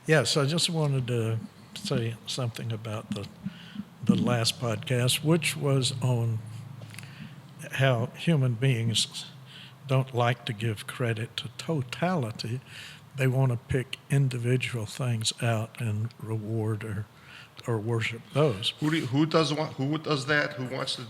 Yes, I just wanted to say something about the last podcast, which was on how human beings don't like to give credit to totality. They want to pick individual things out and reward or worship those. Who does that? Who wants to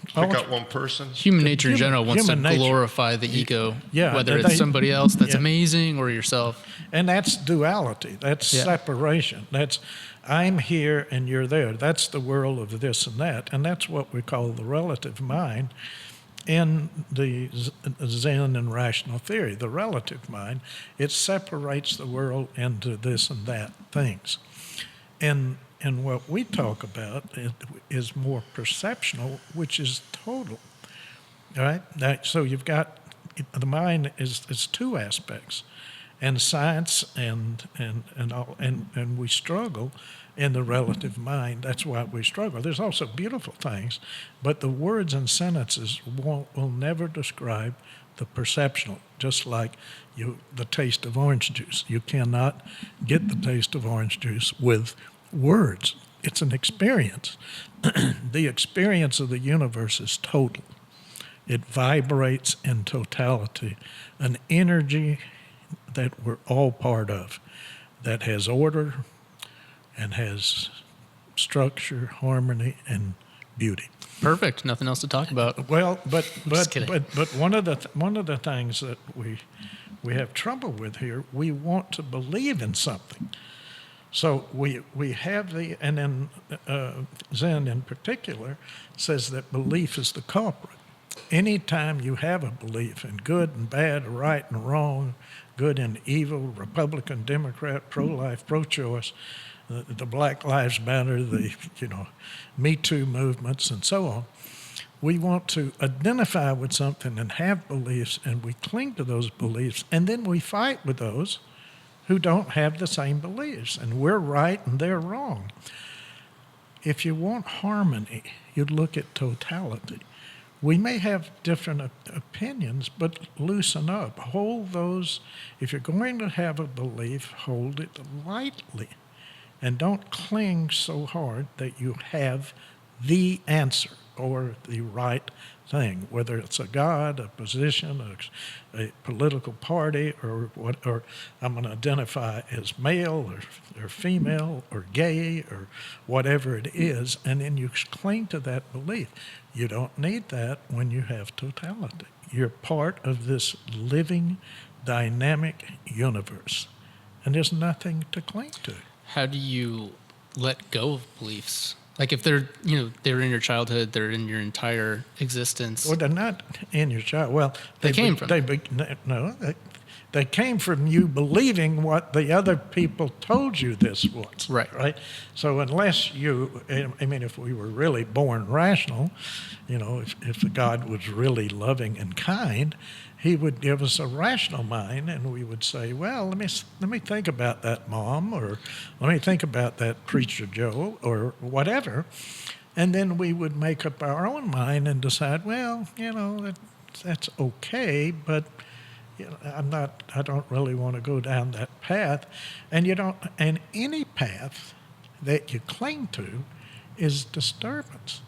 pick out one person? Human nature in general wants to glorify the ego, whether it's somebody else that's amazing or yourself. And that's duality. That's separation. That's I'm here and you're there. That's the world of this and that. And that's what we call the relative mind in the Zen and rational theory. The relative mind, it separates the world into this and that things. And what we talk about is more perceptional, which is total. All right? So you've got, the mind is two aspects. And science and we struggle in the relative mind. That's why we struggle. There's also beautiful things, but the words and sentences will never describe the perceptional, just like the taste of orange juice. You cannot get the taste of orange juice with words. It's an experience. The experience of the universe is total. It vibrates in totality, an energy that we're all part of, that has order and has structure, harmony, and beauty. Perfect. Nothing else to talk about. Well, but one of the things that we have trouble with here, we want to believe in something. So we have and then Zen in particular says that belief is the culprit. Anytime you have a belief in good and bad, right and wrong, good and evil, Republican, Democrat, pro-life, pro-choice, the Black Lives Matter, the Me Too movements, and so on, we want to identify with something and have beliefs, and we cling to those beliefs, and then we fight with those who don't have the same beliefs, and we're right and they're wrong. If you want harmony, you'd look at totality. We may have different opinions, but loosen up. Hold those. If you're going to have a belief, hold it lightly. And don't cling so hard that you have the answer or the right thing, whether it's a God, a position, a political party, or I'm going to identify as male or female or gay or whatever it is, and then you cling to that belief. You don't need that when you have totality. You're part of this living, dynamic universe, and there's nothing to cling to. How do you let go of beliefs? Like if they're in your childhood, they're in your entire existence. Well, they're not in your child. Well, they came from. They came from you believing what the other people told you this was. Right. So unless if we were really born rational, if God was really loving and kind, he would give us a rational mind, and we would say, well, let me think about that, Mom, or let me think about that Preacher Joe, or whatever. And then we would make up our own mind and decide, well, that's okay, but I don't really want to go down that path. And any path that you cling to is disturbance.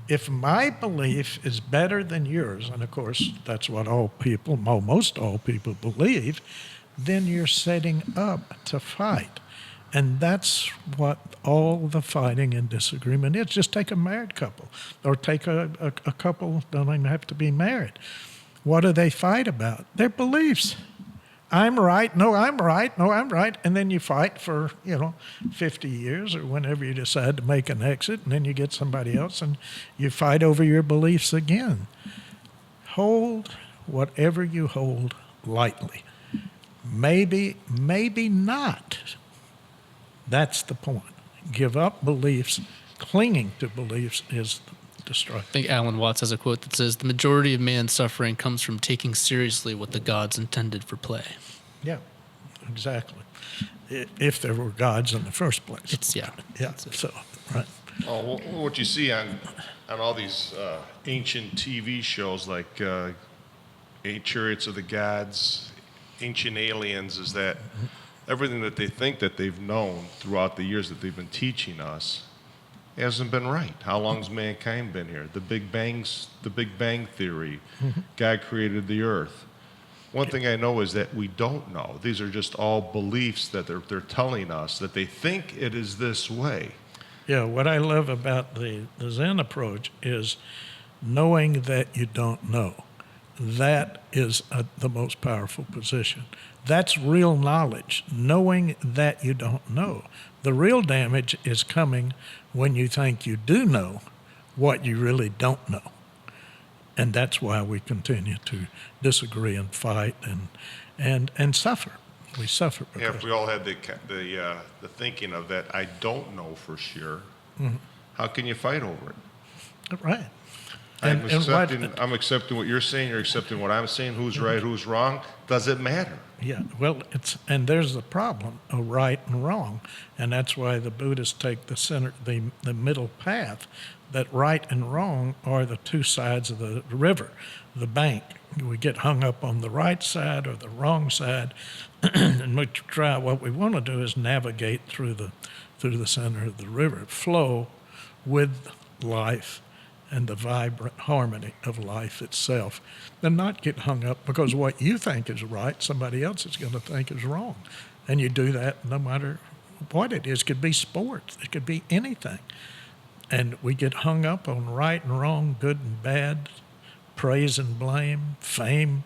If my belief is better than yours, and of course that's what most all people believe, then you're setting up to fight. And that's what all the fighting and disagreement is. Just take a married couple, or take a couple, don't even have to be married. What do they fight about? Their beliefs. I'm right, no, I'm right, no, I'm right. And then you fight for, 50 years or whenever you decide to make an exit, and then you get somebody else and you fight over your beliefs again. Hold whatever you hold lightly. Maybe not. That's the point. Give up beliefs. Clinging to beliefs is destructive. I think Alan Watts has a quote that says, "The majority of man's suffering comes from taking seriously what the gods intended for play." Yeah, exactly. If there were gods in the first place. Yeah. So, right. Oh, what you see on all these ancient TV shows like Chariots of the Gods, Ancient Aliens, is that everything that they think that they've known throughout the years that they've been teaching us hasn't been right. How long's mankind been here? The Big Bang Theory. God created the earth. One thing I know is that we don't know. These are just all beliefs that they're telling us that they think it is this way. Yeah, what I love about the Zen approach is knowing that you don't know. That is the most powerful position. That's real knowledge, knowing that you don't know. The real damage is coming when you think you do know what you really don't know. And that's why we continue to disagree and fight and suffer. We suffer Yeah, because if we all had the thinking of that, I don't know for sure, how can you fight over it? right. I'm accepting what you're saying, you're accepting what I'm saying, who's right, who's wrong, does it matter? Yeah, well, and there's the problem of right and wrong, and that's why the Buddhists take the middle path, that right and wrong are the two sides of the river, the bank. We get hung up on the right side or the wrong side, and what we want to do is navigate through the center of the river, flow with life and the vibrant harmony of life itself, and not get hung up because what you think is right, somebody else is going to think is wrong. And you do that no matter what it is. It could be sports. It could be anything. And we get hung up on right and wrong, good and bad, praise and blame, fame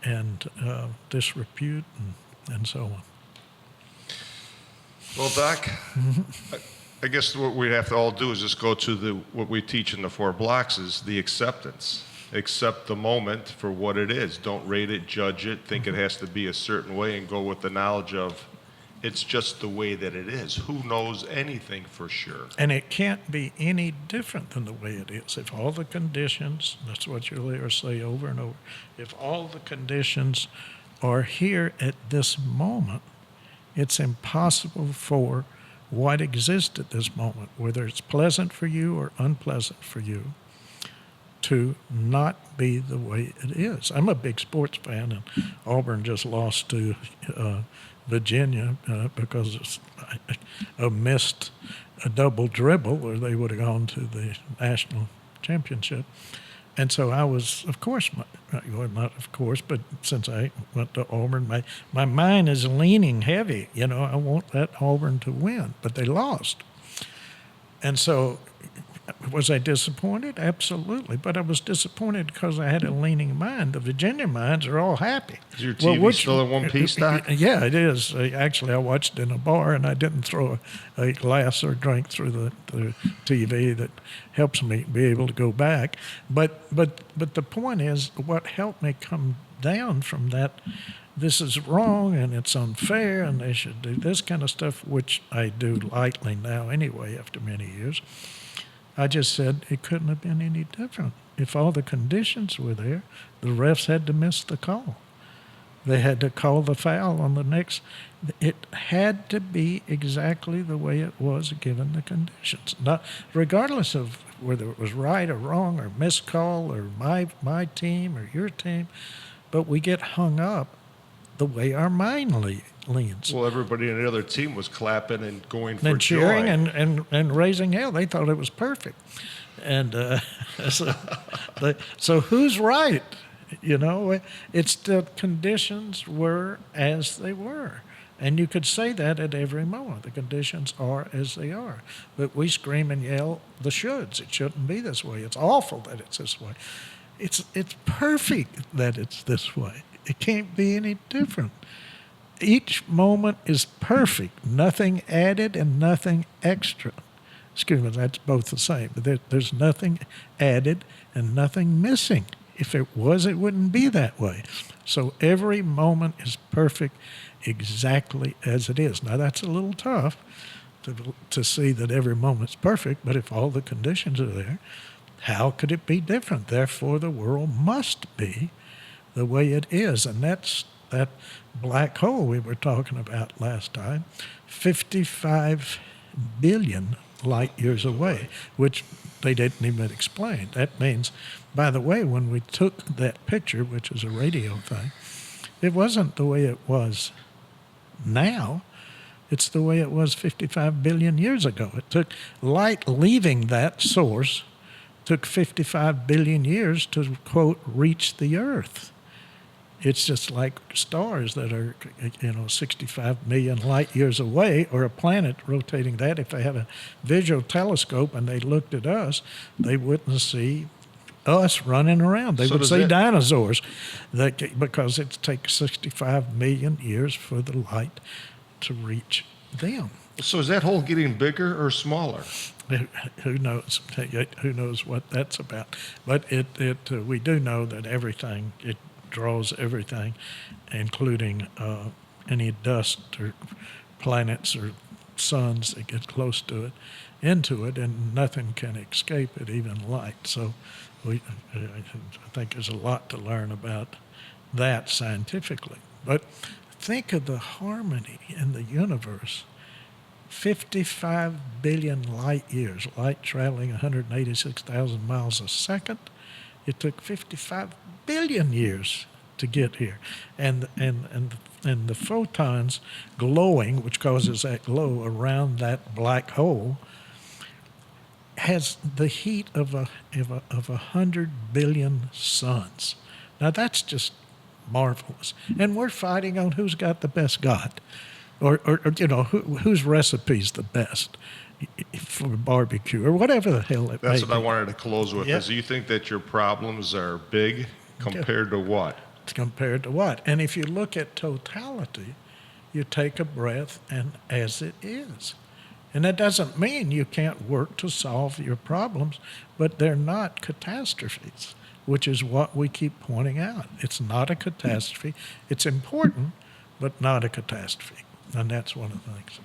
and disrepute, and so on. Well, Doc, I guess what we have to all do is just go to what we teach in the 4 blocks is the acceptance. Accept the moment for what it is. Don't rate it, judge it, think it has to be a certain way, and go with the knowledge of it's just the way that it is. Who knows anything for sure? And it can't be any different than the way it is. If all the conditions, that's what you'll hear us say over and over, if all the conditions are here at this moment, it's impossible for what exists at this moment, whether it's pleasant for you or unpleasant for you, to not be the way it is. I'm a big sports fan, and Auburn just lost to Virginia because of missed a double dribble, or they would have gone to the national championship. And so I was, of course, well, not of course, but since I went to Auburn, my mind is leaning heavy. You know, I want that Auburn to win, but they lost. And so was I disappointed? Absolutely. But I was disappointed because I had a leaning mind. The Virginia minds are all happy. Is your TV still in one piece, Doc? Yeah, it is. Actually, I watched in a bar, and I didn't throw a glass or drink through the TV. That helps me be able to go back. But the point is, what helped me come down from that, this is wrong and it's unfair and they should do this kind of stuff, which I do lightly now anyway after many years. I just said it couldn't have been any different. If all the conditions were there, the refs had to miss the call. They had to call the foul on the next. It had to be exactly the way it was given the conditions. Not regardless of whether it was right or wrong or missed call or my team or your team, but we get hung up the way our mind leans. Well, everybody in the other team was clapping and going for and cheering joy. and raising hell. They thought it was perfect. And so who's right? You know, it's the conditions were as they were. And you could say that at every moment. The conditions are as they are. But we scream and yell the shoulds. It shouldn't be this way. It's awful that it's this way. It's perfect that it's this way. It can't be any different. Each moment is perfect, nothing added and nothing extra. Excuse me, that's both the same. There's nothing added and nothing missing. If it was, it wouldn't be that way. So every moment is perfect exactly as it is. Now, that's a little tough to see that every moment's perfect, but if all the conditions are there, how could it be different? Therefore, the world must be the way it is. And that's that black hole we were talking about last time, 55 billion light years away, which they didn't even explain. That means, by the way, when we took that picture, which is a radio thing, it wasn't the way it was now. It's the way it was 55 billion years ago. It took light leaving that source, took 55 billion years to, quote, reach the Earth. It's just like stars that are, 65 million light years away, or a planet rotating that. If they had a visual telescope and they looked at us, they wouldn't see us running around. They would see dinosaurs, because it takes 65 million years for the light to reach them. So is that hole getting bigger or smaller? Who knows? Who knows what that's about? But we do know that everything, it draws everything, including any dust or planets or suns that get close to it, into it, and nothing can escape it, even light. So I think there's a lot to learn about that scientifically. But think of the harmony in the universe. 55 billion light years, light traveling 186,000 miles a second. It took 55 billion years to get here. And the photons glowing, which causes that glow around that black hole, has the heat of 100 billion suns. Now that's just marvelous. And we're fighting on who's got the best God, or whose recipe's the best for barbecue, or whatever the hell it may be. That's what I wanted to close with. Yeah. Is you think that your problems are big compared to what? Compared to what? And if you look at totality, you take a breath and as it is. And that doesn't mean you can't work to solve your problems, but they're not catastrophes, which is what we keep pointing out. It's not a catastrophe. It's important, but not a catastrophe. And that's one of the things.